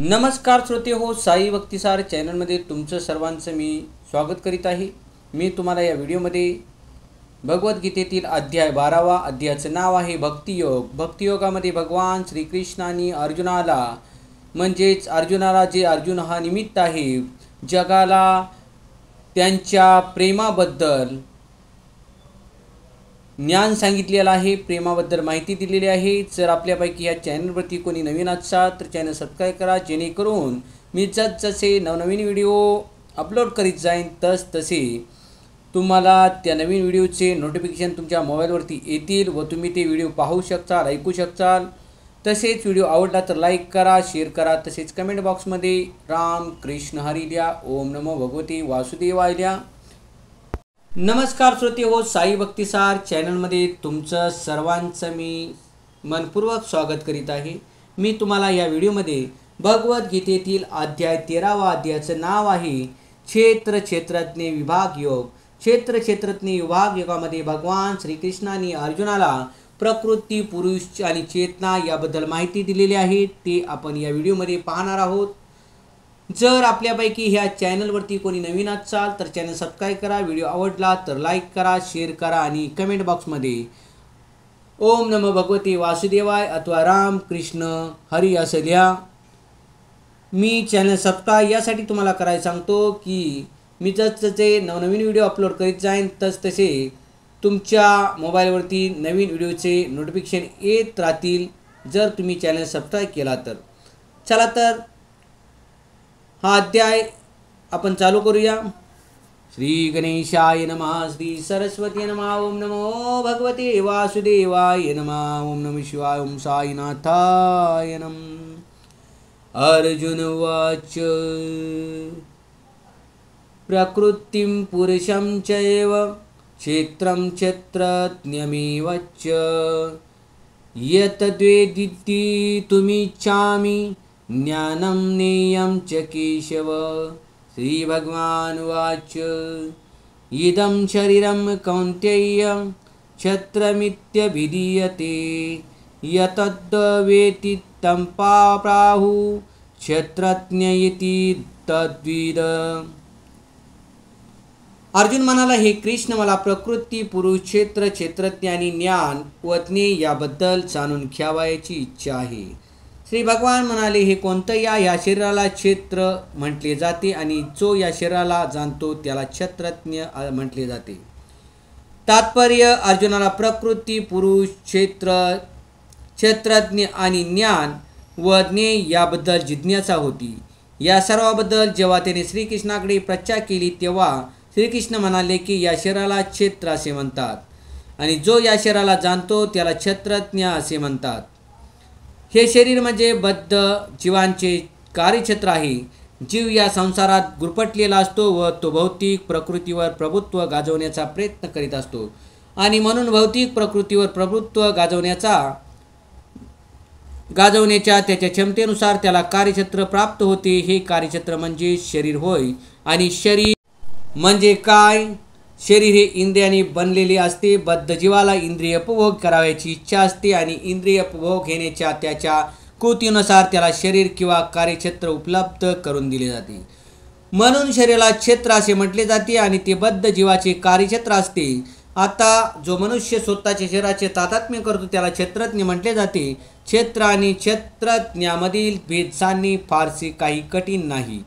नमस्कार श्रोते हो, साई भक्तिसार चॅनलमध्ये तुमचं सर्वांचं मी स्वागत करीत आहे। मी तुम्हाला या व्हिडिओमध्ये भगवद्गीतेतील अध्याय 12वा अध्यायाचं नाव आहे भक्तियोग। भक्तियोगामध्ये भगवान श्रीकृष्णाने अर्जुनाला म्हणजेच अर्जुनाला जे अर्जुन हा निमित्त आहे जगाला त्यांच्या प्रेमाबद्दल ज्ञान सांगितलेलं आहे, प्रेमाबद्दल माहिती दिलेली आहे। जर आपल्यापैकी या चॅनलवरती कोणी नवीन असाल तर चॅनल सबस्क्राईब करा, जेणेकरून मी जसे नवनवीन व्हिडिओ अपलोड करीत जाईन तसे तुम्हाला त्या नवीन व्हिडिओचे नोटिफिकेशन तुमच्या मोबाईलवरती येतील व तुम्ही ते व्हिडिओ पाहू शकता, ऐकू शकता। तसेच व्हिडिओ आवडला तर लाईक करा, शेअर करा, तसेच कमेंट बॉक्समध्ये राम कृष्ण हरी लिहा, ओम नमो भगवते वासुदेवाय लिहा। नमस्कार श्रोते हो, साई भक्तिसार चॅनलमध्ये तुमचं सर्वांचं मी मनपूर्वक स्वागत करीत आहे। मी तुम्हाला या व्हिडिओमध्ये भगवद्गीतेतील अध्याय 13वा अध्यायाचं नाव आहे क्षेत्रज्ञ विभाग योग। क्षेत्रज्ञ विभाग योगामध्ये भगवान श्रीकृष्णाने अर्जुनाला प्रकृती, पुरुष आणि चेतना याबद्दल माहिती दिलेली आहे, ते आपण या व्हिडिओमध्ये पाहणार आहोत। जर आपल्यापैकी ह्या चॅनलवरती कोणी नवीन असाल तर चॅनल सबस्क्राईब करा, व्हिडिओ आवडला तर लाईक करा, शेअर करा आणि कमेंट बॉक्समध्ये ओम नमो भगवते वासुदेवाय अथवा राम कृष्ण हरी असं लिहा। मी चॅनल सबस्क्राईब यासाठी तुम्हाला करायला सांगतो की मी जसे नवनवीन व्हिडिओ अपलोड करीत जाईन तसे तुमच्या मोबाईलवरती नवीन व्हिडिओचे नोटिफिकेशन येत राहतील जर तुम्ही चॅनल सबस्क्राईब केला तर। चला तर हा अध्याय आपण चालू करूया। श्री गणेशाय नमः, श्री सरस्वती नमः, ओम नमो भगवते वासुदेवाय नमः, ओम नमः शिवाय, ओम साईनाथाय नमः। अर्जुन उवाच प्रकृतिं पुरुषं चैव क्षेत्रं क्षेत्रज्ञमेव च यतद्वेदिति तुमिच्छामि ज्ञानं नेयं च केशव। श्री भगवान उवाच इदं शरीरं कौन्तेय क्षत्रमित्यभिधीयते यतद्वेति तं प्राहुः क्षत्रज्ञ इति तद्विद। अर्जुन म्हणाला, हे कृष्ण, मला प्रकृती, पुरुष, क्षेत्रज्ञ आणि ज्ञान व ज्ञेय याबद्दल जाणून घ्यावयाची इच्छा आहे। श्री भगवान म्हणाले, हे कोणतं या शरीराला क्षेत्र म्हटले जाते आणि जो या शरीराला जाणतो त्याला क्षेत्रज्ञ म्हटले जाते। तात्पर्य, अर्जुनाला प्रकृती, पुरुष, क्षेत्रज्ञ आणि ज्ञान व ज्ञेय याबद्दल जिज्ञासा होती। या सर्वाबद्दल जेव्हा त्याने श्रीकृष्णाकडे पृच्छा केली तेव्हा श्रीकृष्ण म्हणाले की या शरीराला क्षेत्र असे म्हणतात आणि जो या शरीराला जाणतो त्याला क्षेत्रज्ञ असे म्हणतात। हे शरीर म्हणजे बद्ध जीवांचे कार्यक्षेत्र आहे। जीव या संसारात गुरफटलेला असतो व तो भौतिक प्रकृतीवर प्रभुत्व गाजवण्याचा प्रयत्न करीत असतो आणि म्हणून भौतिक प्रकृतीवर प्रभुत्व गाजवण्याच्या त्याच्या क्षमतेनुसार त्याला कार्यक्षेत्र प्राप्त होते। हे कार्यक्षेत्र म्हणजे शरीर होय। आणि शरीर म्हणजे काय? शरीर हे इंद्रियाने बनलेले असते। बद्ध जीवाला इंद्रिय उपभोग करावयाची इच्छा असते आणि इंद्रिय उपभोग घेण्याच्या त्याच्या कृतीनुसार त्याला शरीर किंवा कार्यक्षेत्र उपलब्ध करून दिले जाते। म्हणून शरीराला क्षेत्र असे म्हटले जाते आणि ते बद्ध जीवाचे कार्यक्षेत्र असते। आता जो मनुष्य स्वतःच्या शरीराचे तादात्म्य करतो त्याला क्षेत्रज्ञ म्हटले जाते। क्षेत्र आणि क्षेत्रज्ञामधील भेद जाणणे फारसे काही कठीण नाही।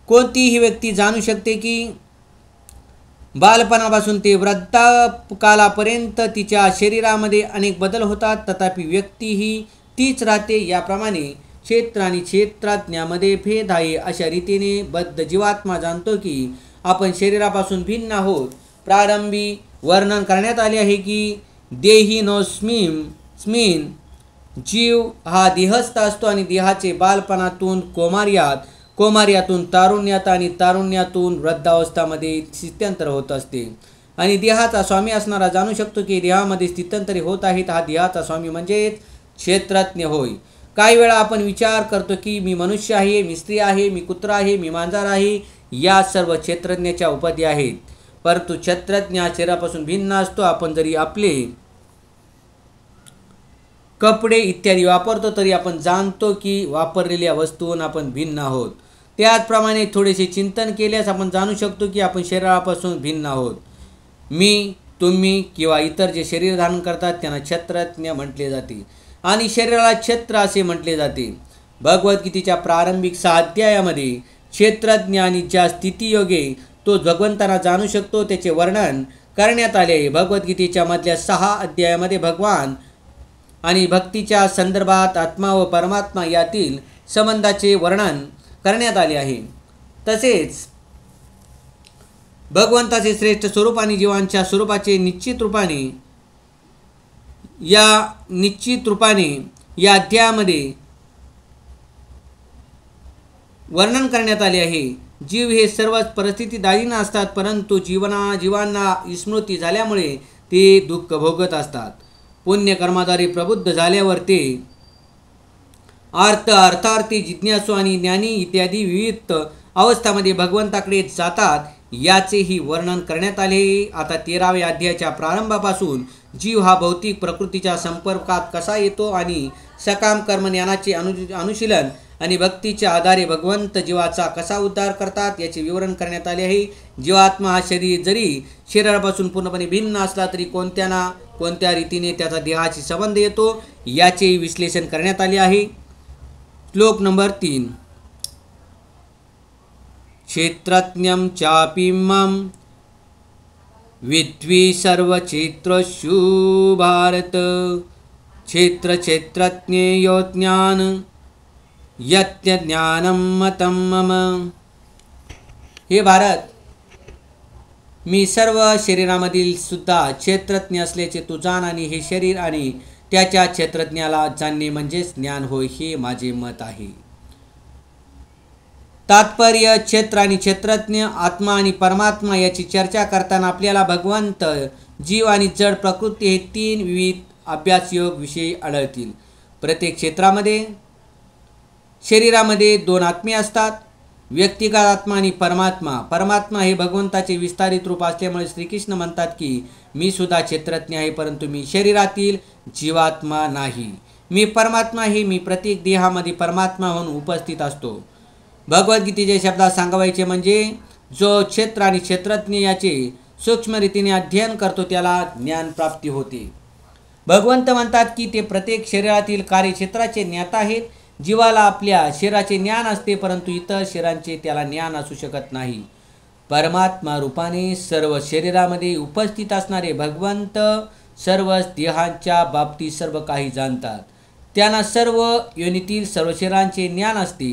कोणतीही व्यक्ती जाणू शकते की बालपणापासून ते वृद्धापकालापर्यंत तिच्या शरीरामध्ये अनेक बदल होतात, तथापि व्यक्ती ही तीच राहते। याप्रमाणे क्षेत्र आणि क्षेत्रज्ञामध्ये भेद आहे। अशा रीतीने बद्ध जीवात्मा जाणतो की आपण शरीरापासून भिन्न आहोत। प्रारंभी वर्णन करण्यात आले आहे की देहिनोस्मिन जीव हा देहस्थ असतो आणि देहाचे बालपणातून कौमार्यातून तारुण्यात आणि तारुण्यातून वृद्धावस्थामध्ये स्थित्यंतर होत असते आणि देहाचा स्वामी असणारा जाणू शकतो की देहामध्ये स्थित्यंतरे होत आहेत। हा देहाचा स्वामी म्हणजेच क्षेत्रज्ञ होय। काही वेळा आपण विचार करतो की मी मनुष्य आहे, मी स्त्री आहे, मी कुत्रा आहे, मी मांजर आहे, या सर्व क्षेत्रज्ञाच्या उपाधी आहेत, परंतु क्षेत्रज्ञ हा शरीरापासून भिन्न असतो। आपण जरी आपले कपडे इत्यादी वापरतो तरी आपण जाणतो की वापरलेल्या वस्तूंना आपण भिन्न आहोत. त्याचप्रमाणे थोडेसे चिंतन केल्यास आपण जाणू शकतो की आपण शरीरापासून भिन्न आहोत. मी, तुम्ही किंवा इतर जे शरीर धारण करतात त्यांना छत्रज्ञ म्हटले जाते आणि शरीराला छत्र असे म्हटले जाते. भगवद्गीतेच्या प्रारंभिक 6 अध्यायामध्ये क्षेत्रज्ञ आणि ज्या स्थितीयोगे तो भगवंतांना जाणू शकतो त्याचे वर्णन करण्यात आले आहे. भगवद्गीतेच्या मधल्या 6 अध्यायामध्ये भगवान आणि भक्तीच्या संदर्भात आत्मा व परमात्मा यातील संबंधाचे वर्णन करण्यात आले आहे. तसेच भगवंताचे श्रेष्ठ स्वरूप आणि जीवांच्या स्वरूपाचे निश्चित रूपाने या अध्यायामध्ये वर्णन करण्यात आले आहे. जीव हे सर्वच परिस्थितीदायीन असतात, परंतु जीवांना विस्मृती झाल्यामुळे ते दुःख भोगत असतात. पुण्यकर्माद्वारे प्रबुद्ध झाल्यावर ते अर्थार्थी, जिज्ञासू आणि ज्ञानी इत्यादी विविध अवस्थामध्ये भगवंताकडे जातात याचेही वर्णन करण्यात आले. आता 13व्या अध्यायाच्या प्रारंभापासून जीव हा भौतिक प्रकृतीच्या संपर्कात कसा येतो आणि सकाम कर्म ज्ञानाचे अनुशीलन आणि भक्तीच्या आधारे भगवंत जीवाचा कसा उद्धार करतात याचे विवरण करण्यात आले आहे. जीवात्मा हा शरीर जरी शरीरापासून पूर्णपणे भिन्न असला तरी कोणत्या ना कोणत्या रीतीने त्याचा देहाशी संबंध येतो याचे विश्लेषण करण्यात आले आहे. श्लोक नंबर 3. क्षेत्रज्ञं चापि मां विद्वी सर्वक्षेत्रस्यु भारत क्षेत्रज्ञेयो ज्ञान यज्ञानं मतं मम. हे भारत, मी सर्व शरीरामधील सुद्धा क्षेत्रज्ञ असल्याचे तू जाण आणि हे शरीर आणि त्याच्या क्षेत्रज्ञाला जाणणे म्हणजेच ज्ञान होय, हे माझे मत आहे. तात्पर्य: क्षेत्र आणि क्षेत्रज्ञ, आत्मा आणि परमात्मा याची चर्चा करताना आपल्याला भगवंत, जीव आणि जड प्रकृती हे 3 विविध अभ्यासयोग विषय आढळतील. प्रत्येक क्षेत्रामध्ये शरीरामध्ये 2 आत्मे असतात, व्यक्तिगत आत्मा आणि परमात्मा. परमात्मा हे भगवंताचे विस्तारित रूप असल्यामुळे श्रीकृष्ण म्हणतात की मी सुद्धा क्षेत्रज्ञ आहे, परंतु मी शरीरातील जीवात्मा नाही. मी परमात्मा आहे, मी प्रत्येक देहामध्ये परमात्मा म्हणून उपस्थित असतो. भगवद्गीतेच्या शब्दात सांगायचे म्हणजे जो क्षेत्र आणि क्षेत्रज्ञ याचे सूक्ष्म रीतीने अध्ययन करतो त्याला ज्ञान प्राप्ती होते. भगवंत म्हणतात की ते प्रत्येक शरीरातील कार्यक्षेत्राचे ज्ञाता आहेत. जीवाला आपल्या शरीराचे ज्ञान असते, परंतु इतर शरीरांचे त्याला ज्ञान असू शकत नाही. परमात्मा रूपाने सर्व शरीरामध्ये उपस्थित असणारे भगवंत सर्व देहांच्या बाबतीत सर्व काही जाणतात. त्यांना सर्व योनीतील सर्व शरीरांचे ज्ञान असते.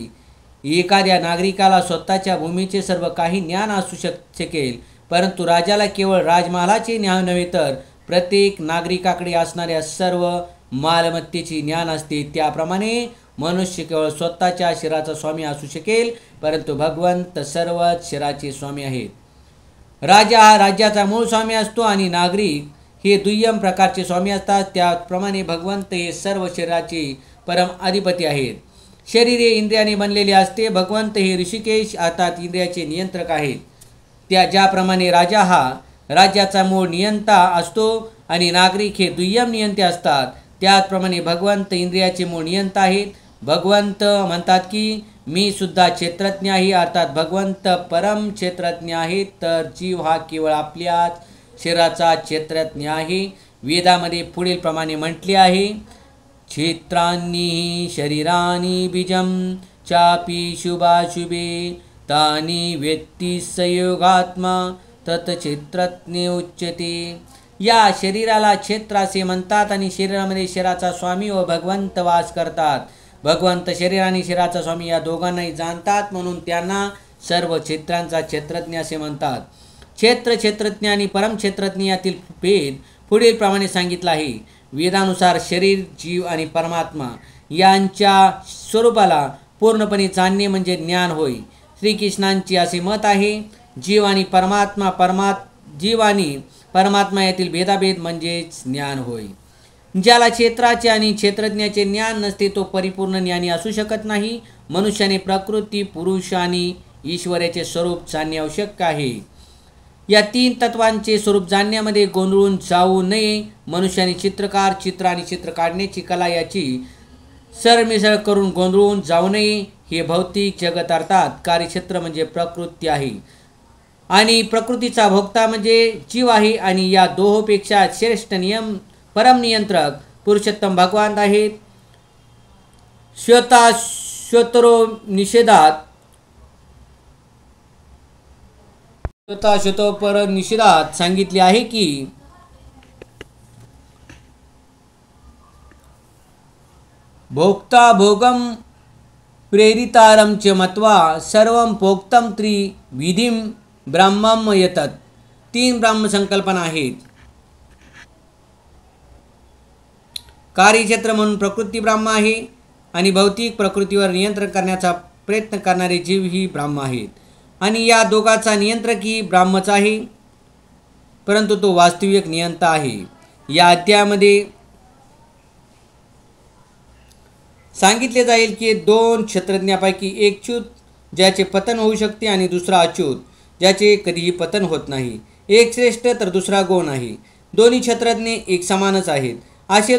एखाद्या नागरिकाला स्वतःच्या भूमीचे सर्व काही ज्ञान असू शकेल, परंतु राजाला केवळ राजमहालाचे ज्ञान नव्हे तर प्रत्येक नागरिकाकडे असणाऱ्या सर्व मालमत्तेचे ज्ञान असते. त्याप्रमाणे मनुष्य केवळ स्वतःच्या शरीराचा स्वामी असू शकेल, परंतु भगवंत सर्वच शरीराचे स्वामी आहेत. राजा हा राज्याचा मूळ स्वामी असतो आणि नागरिक हे दुय्यम प्रकारचे स्वामी असतात. त्याप्रमाणे भगवंत हे सर्व शरीराचे परम अधिपती आहेत. शरीर हे इंद्रियाने बनलेले असते. भगवंत हे ऋषिकेश अर्थात इंद्रियाचे नियंत्रक आहेत. ज्याप्रमाणे राजा हा राज्याचा मूळ नियंता असतो आणि नागरिक हे दुय्यम नियंते असतात, त्याचप्रमाणे भगवंत इंद्रियाचे मूळ नियंता आहेत. भगवंत म्हणतात की मी सुद्धा क्षेत्रज्ञ आहे, अर्थात भगवंत परम क्षेत्रज्ञ आहेत, तर जीव हा केवळ आपल्याच शरीराचा क्षेत्रज्ञ आहे. वेदामध्ये पुढील प्रमाणे म्हटले आहे: क्षेत्राणि शरीराणि बीजं चापि शुभाशुभे तानि वेत्ति स योगात्मा तत् क्षेत्रज्ञ उच्यते. या शरीराला क्षेत्र असे म्हणतात आणि शरीरामध्ये शरीराचा स्वामी व भगवंत वास करतात. भगवंत शरीर आणि शरीराचा स्वामी या दोघांनाही जाणतात, म्हणून त्यांना सर्व क्षेत्रांचा क्षेत्रज्ञ असे म्हणतात. क्षेत्रज्ञ आणि परमक्षेत्रज्ञ यातील भेद पुढील प्रमाणे सांगितला आहे. वेदानुसार शरीर, जीव आणि परमात्मा यांच्या स्वरूपाला पूर्णपणे जाणणे म्हणजे ज्ञान होय. श्रीकृष्णांचे असे मत आहे. जीव आणि परमात्मा यातील भेदाभेद म्हणजेच ज्ञान होय. ज्याला क्षेत्राचे आणि क्षेत्रज्ञाचे ज्ञान नसते तो परिपूर्ण ज्ञानी असू शकत नाही. मनुष्याने प्रकृती, पुरुष आणि ईश्वराचे स्वरूप जाणणे आवश्यक आहे. या तीन तत्वांचे स्वरूप जाणण्यामध्ये गोंधळून जाऊ नये. मनुष्याने चित्रकार, चित्र आणि चित्र काढण्याची कला याची सरमिसळ करून गोंधळून जाऊ नये. हे भौतिक जगत अर्थात कार्यक्षेत्र म्हणजे प्रकृती आहे आणि प्रकृतीचा भोगता म्हणजे जीव आहे आणि या दोहोपेक्षा श्रेष्ठ परमनियंत्रक पुरुषोत्तम भगवान आहेत. श्वेताश्वतोपर निषेधात सांगितले आहे की भोक्ता भोगम प्रेरितारं च मत्वा सर्वं प्रोक्तं त्रिविधिं ब्रह्मम यतत. तीन ब्रह्मसंकल्पना आहेत. कार्यक्षेत्र म्हणून प्रकृती ब्रह्म आहे आणि भौतिक प्रकृतीवर नियंत्रण करण्याचा प्रयत्न करणारे जीव ही ब्रह्म आहेत आणि या दोघांचा नियंत्रकही ब्रह्मच आहे, परंतु तो वास्तविक नियंता आहे. या अध्यायामध्ये सांगितले जाईल की दोन क्षेत्रज्ञापैकी एक च्युत ज्याचे पतन होऊ शकते आणि दुसरा अच्युत ज्याचे कधीही पतन होत नाही. एक श्रेष्ठ तर दुसरा गौण आहे. दोन्ही क्षेत्रज्ञ एक समानच आहेत असे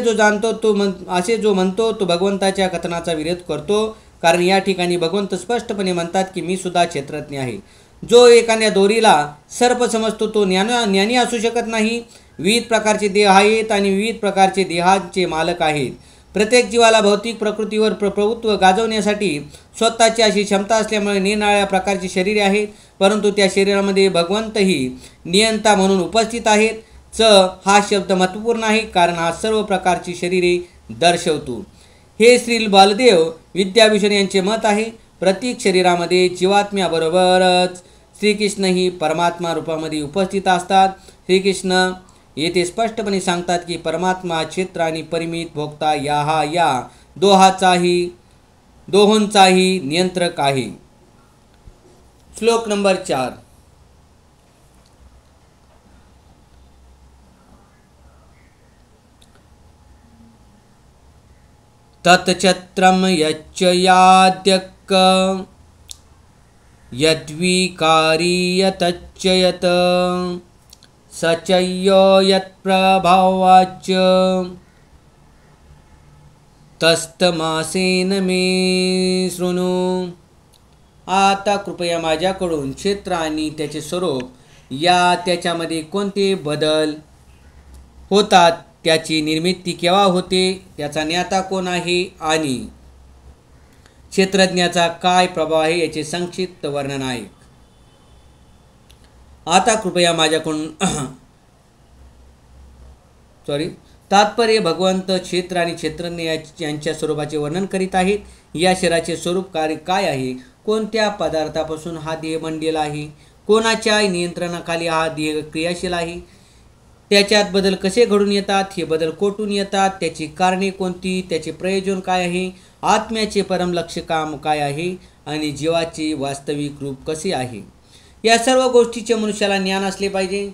जो म्हणतो तो भगवंताच्या कथनाचा विरोध करतो, कारण या ठिकाणी भगवंत स्पष्टपणे म्हणतात की मी सुद्धा क्षेत्रज्ञ आहे. जो एखाद्या दोरीला सर्प समजतो तो ज्ञानी असू शकत नाही. विविध प्रकारचे देह आहेत आणि विविध प्रकारचे देहांचे मालक आहेत. प्रत्येक जीवाला भौतिक प्रकृतीवर प्रभुत्व गाजवण्यासाठी स्वतःची अशी क्षमता असल्यामुळे निरनिराळ्या प्रकारची शरीरे आहेत, परंतु त्या शरीरामध्ये भगवंतही नियंता म्हणून उपस्थित आहेत. च हा शब्द महत्त्वपूर्ण आहे कारण हा सर्व प्रकारची शरीरे दर्शवतो. हे श्री बालदेव विद्याभूषण यांचे मत आहे. प्रत्येक शरीरामध्ये जीवात्म्याबरोबरच श्रीकृष्णही परमात्मा रूपामध्ये उपस्थित असतात. श्रीकृष्ण येथे स्पष्टपणे सांगतात की परमात्मा क्षेत्र आणि परिमित भोक्ता या दोहोंचाही नियंत्रक आहे. श्लोक नंबर 4. तत्क्षत्रम यच्च याद्यक यद्विकारी यतच्च यत सचयो यत्प्रभावाच्च तस्तमासेन मे शृणु. आता कृपया माझ्याकडून क्षेत्र आणि त्याचे स्वरूप या त्याच्यामध्ये कोणते बदल होतात, त्याची निर्मिती केव्हा होते, त्याचा ज्ञाता कोण आहे आणि क्षेत्रज्ञाचा काय प्रभाव आहे याचे संक्षिप्त वर्णन आहे. आता कृपया माझ्याकडून तात्पर्य भगवंत क्षेत्र आणि क्षेत्रज्ञ यांच्या स्वरूपाचे वर्णन करीत आहेत. या शरीराचे स्वरूप कार्य काय आहे, कोणत्या पदार्थापासून हा देह बनलेला आहे, कोणाच्या नियंत्रणाखाली हा देह क्रियाशील आहे, त्याच्यात बदल कसे घडून येतात, हे बदल कोठून येतात, त्याची कारणे कोणती, त्याचे प्रयोजन काय आहे, आत्म्याचे परम लक्ष्य काम काय आहे आणि जीवाचे वास्तविक रूप कसे आहे, या सर्व गोष्टीचे मनुष्याला ज्ञान असले पाहिजे.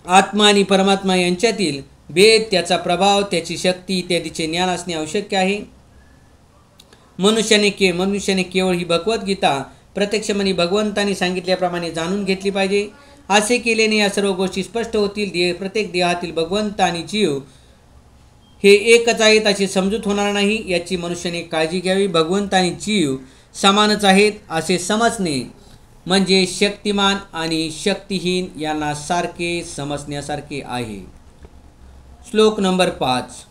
आत्मा आणि परमात्मा यांच्यातील भेद, त्याचा प्रभाव, त्याची शक्ती इत्यादीचे ज्ञान असणे आवश्यक आहे. मनुष्याने केवळ ही भगवद्गीता प्रत्यक्षपणे भगवंतांनी सांगितल्याप्रमाणे जाणून घेतली पाहिजे. असे केल्याने या सर्व गोष्टी स्पष्ट होतील. प्रत्येक देहातील भगवंत आणि जीव हे एकच आहेत अशी समजूत होणार नाही, याची मनुष्याने काळजी घ्यावी. भगवंत आणि जीव समानच आहेत असे समजणे म्हणजे शक्तिमान आणि शक्तिहीन यांना सारखे समजण्यासारखे आहे. श्लोक नंबर 5.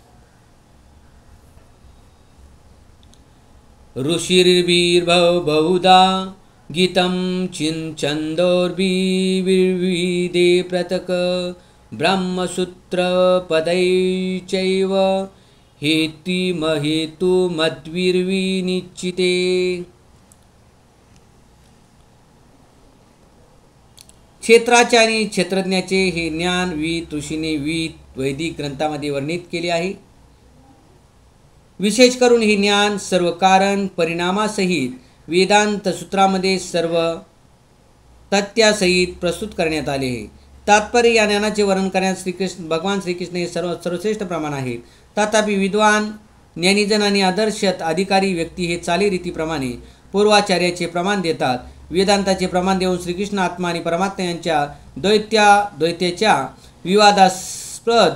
ऋषिर्भिर्भव बहुधा गीतं चिन्चन्दोर्भिर्विविधे पृथक् ब्रह्मसूत्रपदैश्चैव हेतुमद्भिर्विनिश्चिते. क्षेत्राचे आणि क्षेत्रज्ञाचे हे ज्ञान विविध ऋषीने विविध वैदिक ग्रंथामध्ये वर्णित केले आहे. विशेष करून हे ज्ञान सर्व कारण परिणामासहित वेदांत सूत्रामध्ये सर्व तथ्यासहित प्रस्तुत करण्यात आले आहे. तात्पर्य या ज्ञानाचे वर्णन करण्यास भगवान श्रीकृष्ण हे सर्वश्रेष्ठ प्रमाण आहेत. तथापि विद्वान ज्ञानीजन आणि आदर्श अधिकारी व्यक्ती हे चालीरीतीप्रमाणे पूर्वाचार्याचे प्रमाण देतात वेदांताचे प्रमाण देऊन श्रीकृष्ण आत्मा आणि परमात्मा यांच्या द्वैत्याच्या विवादास्पद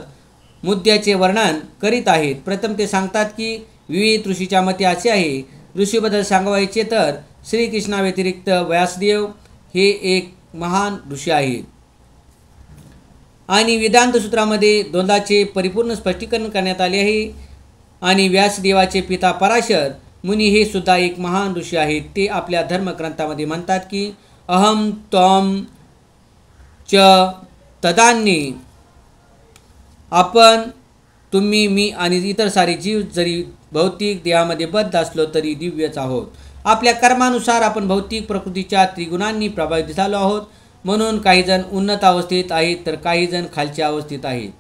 मुद्द्याचे वर्णन करीत आहेत. प्रथम ते सांगतात की विविध ऋषीच्या मते असे आहे. ऋषीबद्दल सांगायचे तर श्रीकृष्णाव्यतिरिक्त व्यासदेव हे एक महान ऋषी आहेत आणि वेदांत सूत्रामध्ये द्वंद्वाचे परिपूर्ण स्पष्टीकरण करण्यात आले आहे. आणि व्यासदेवाचे पिता पराशर मुनी हे सुद्धा एक महान ऋषी आहेत. ते आपल्या धर्मग्रंथामध्ये म्हणतात की अहम त्वम च तदान्ये, आपण, तुम्ही, मी आणि इतर सारे जीव जरी भौतिक देहामध्ये बद्ध असलो तरी दिव्यच आहोत. आपल्या कर्मानुसार आपण भौतिक प्रकृतीच्या त्रिगुणांनी प्रभावित झालो आहोत. म्हणून काही जण उन्नत अवस्थेत आहेत तर काही जण खालच्या अवस्थेत आहेत.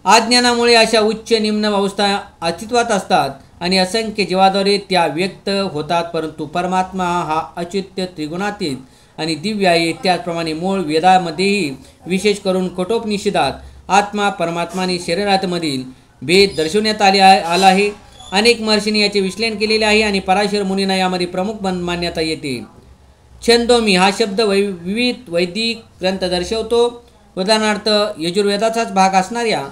अज्ञानामुळे अशा उच्च निम्न अवस्था अस्तित्वात असतात आणि असंख्य जीवाद्वारे त्या व्यक्त होतात. परंतु परमात्मा हा अच्युत त्रिगुणातीत आणि दिव्य आहे. त्याचप्रमाणे मूळ वेदामध्येही विशेष करून कठोपनिषदात आत्मा परमात्मा आणि शरीरातमधील भेद दर्शवण्यात आला आहे. अनेक महर्षींनी याचे विश्लेषण केलेले आहे आणि पराशर मुनींना यामध्ये प्रमुख मान्यता येते. छंदोमी हा शब्द विविध वैदिक ग्रंथ दर्शवतो. उदाहरणार्थ यजुर्वेदाचाच भाग असणाऱ्या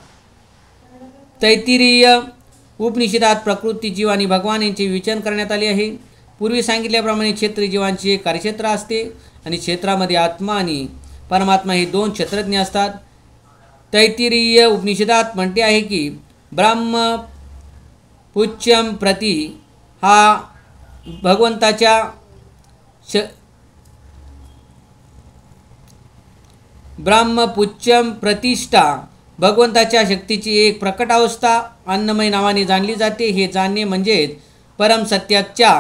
तैत्तिरीय उपनिषदात प्रकृती, जीव आणि भगवान यांचे विवेचन करण्यात आले आहे. पूर्वी सांगितल्याप्रमाणे क्षेत्र जीवांचे एक कार्यक्षेत्र असते आणि क्षेत्रामध्ये आत्मा आणि परमात्मा हे दोन क्षेत्रज्ञ असतात. तैत्तिरीय उपनिषदात म्हटले आहे की ब्रह्म पुच्छम प्रति हा भगवंताच्या ब्रह्मपुच्छम प्रतिष्ठा भगवंताच्या शक्तीची एक प्रकट अवस्था अन्नमय नावाने जाणली जाते. हे जाणणे म्हणजेच परमसत्याच्या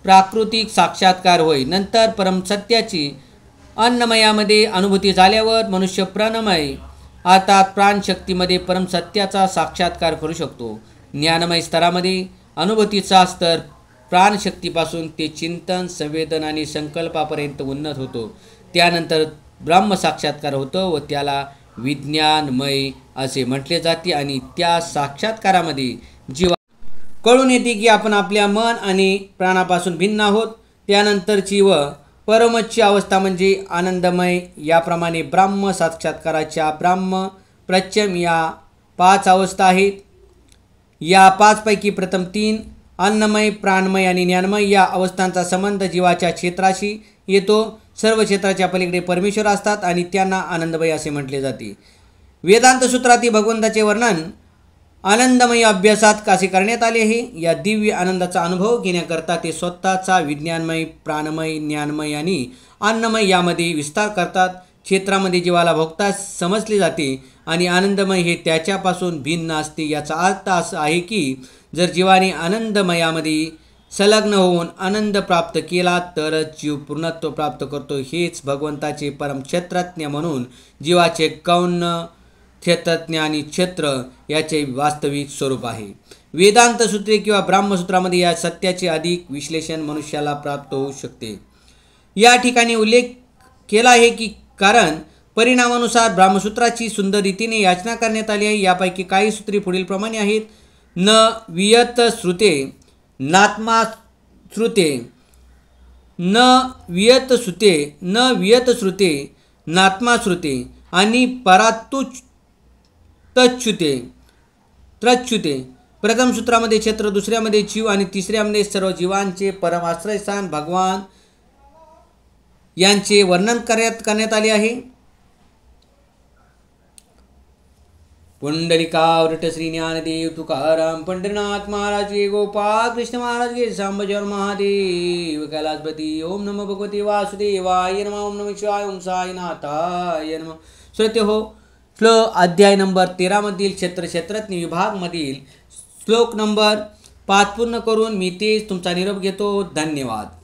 प्राकृतिक साक्षात्कार होय. नंतर परमसत्याची अन्नमयामध्ये अनुभूती झाल्यावर मनुष्य प्राणमय अर्थात प्राणशक्तीमध्ये परमसत्याचा साक्षात्कार करू शकतो. ज्ञानमय स्तरामध्ये अनुभूतीचा स्तर प्राणशक्तीपासून ते चिंतन, संवेदन आणि संकल्पापर्यंत उन्नत होतो. त्यानंतर ब्रह्मसाक्षात्कार होतो व त्याला विज्ञानमय असे म्हटले जाते. आणि त्या साक्षात्कारामध्ये जीवा कळून येते की आपण आपल्या मन आणि प्राणापासून भिन्न आहोत. त्यानंतरची व परमोच्च अवस्था म्हणजे आनंदमय. याप्रमाणे ब्रह्म साक्षात्काराच्या ब्रह्म प्रत्यम या 5 अवस्था आहेत. या 5 पैकी प्रथम 3 अन्नमय, प्राणमय आणि ज्ञानमय या अवस्थांचा संबंध जीवाच्या क्षेत्राशी येतो. सर्व क्षेत्राच्या पलीकडे परमेश्वर असतात आणि त्यांना आनंदमय असे म्हटले जाते. वेदांत सूत्रातील भगवंताचे वर्णन आनंदमय अभ्यासात कसे करण्यात आले आहे. या दिव्य आनंदाचा अनुभव घेण्याकरता ते स्वतःचा विज्ञानमय, प्राणमय, ज्ञानमय आणि अन्नमय यामध्ये विस्तार करतात. क्षेत्रामध्ये जीवाला भोगताच समजले जाते आणि आनंदमय हे त्याच्यापासून भिन्न असते. याचा अर्थ असा आहे की जर जीवाने आनंदमयामध्ये संलग्न होऊन आनंद प्राप्त केला तरच जीव पूर्णत्व प्राप्त करतो. हेच भगवंताचे परम क्षेत्रज्ञ म्हणून जीवाचे गौण क्षेत्रज्ञ आणि क्षेत्र याचे वास्तविक स्वरूप आहे. वेदांत सूत्रे किंवा ब्रह्मसूत्रामध्ये या सत्याचे अधिक विश्लेषण मनुष्याला प्राप्त होऊ शकते. या ठिकाणी उल्लेख केला आहे की कारण परिणामानुसार ब्रह्मसूत्राची सुंदर रीतीने याचना करण्यात आली आहे. यापैकी काही सूत्रे पुढील प्रमाणे आहेत. न वियत श्रुते, नात्मा श्रुते, न वियत श्रुते, न वियत श्रुते, नात्मा श्रुते आणि परातुच्युते त्रच्युते. प्रथम सूत्रामध्ये क्षेत्र, दुसऱ्यामध्ये जीव आणि तिसऱ्यामध्ये सर्व जीवांचे परम आश्रयस्थान भगवान यांचे वर्णन करण्यात आले आहे. पुंडलिकावृत श्री ज्ञानदेव तुकाराम पंढरीनाथ महाराज के, गोपाल कृष्ण महाराज के, सांबजोर महादेव कैलासपति. ओम नमो भगवते वासुदेवाय नमः. ओम नमः शिवाय. ओम साईनाथाय नमः. श्रोते हो, अध्याय नंबर 13 मधील क्षेत्रज्ञ विभागमधील श्लोक नंबर 5 पूर्ण करून मी तेच तुमचा निरोप घेतो. धन्यवाद.